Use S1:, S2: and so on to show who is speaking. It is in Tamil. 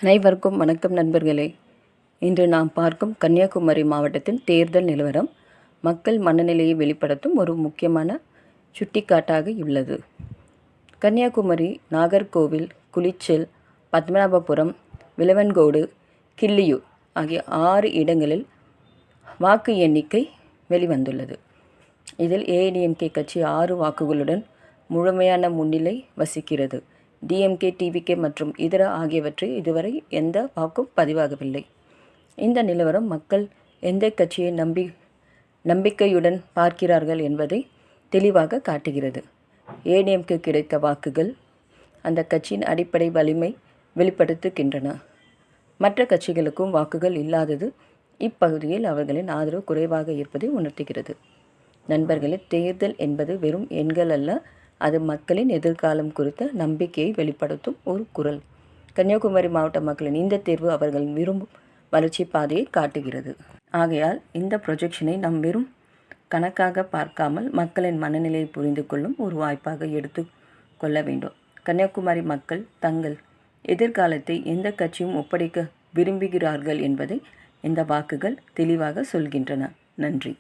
S1: அனைவருக்கும் வணக்கம் நண்பர்களே. இன்று நாம் பார்க்கும் கன்னியாகுமரி மாவட்டத்தின் தேர்தல் நிலவரம் மக்கள் மனநிலையை வெளிப்படுத்தும் ஒரு முக்கியமான சுட்டிக்காட்டாக உள்ளது. கன்னியாகுமரி, நாகர்கோவில், குளிச்சல், பத்மநாபபுரம், விளவன்கோடு, கிள்ளியூர் ஆகிய 6 இடங்களில் வாக்கு எண்ணிக்கை வெளிவந்துள்ளது. இதில் ஏஐடிஎம்கே கட்சி 6 வாக்குகளுடன் முழுமையான முன்னிலை வசிக்கிறது. டிஎம்கே, டிவிகே மற்றும் இதர ஆகியவற்றை இதுவரை எந்த வாக்கும் பதிவாகவில்லை. இந்த நிலவரம் மக்கள் எந்த கட்சியை நம்பிக்கையுடன் பார்க்கிறார்கள் என்பதை தெளிவாக காட்டுகிறது. ஏடிஎம்கே கிடைத்த வாக்குகள் அந்த கட்சியின் அடிப்படை வலிமை வெளிப்படுத்துகின்றன. மற்ற கட்சிகளுக்கும் வாக்குகள் இல்லாதது இப்பகுதியில் அவர்களின் ஆதரவு குறைவாக இருப்பதை உணர்த்துகிறது. நண்பர்களே, தேர்தல் என்பது வெறும் எண்கள் அல்ல, அது மக்களின் எதிர்காலம் குறித்த நம்பிக்கையை வெளிப்படுத்தும் ஒரு குரல். கன்னியாகுமரி மாவட்ட மக்களின் இந்த தேர்வு அவர்கள் விரும்பும் வளர்ச்சி பாதையை காட்டுகிறது. ஆகையால் இந்த ப்ரொஜெக்ஷனை நாம் வெறும் கணக்காக பார்க்காமல் மக்களின் மனநிலையை புரிந்து கொள்ளும் ஒரு வாய்ப்பாக எடுத்து கொள்ள வேண்டும். கன்னியாகுமரி மக்கள் தங்கள் எதிர்காலத்தை எந்த கட்சியும் ஒப்படைக்க விரும்புகிறார்கள் என்பதை இந்த வாக்குகள் தெளிவாக சொல்கின்றன. நன்றி.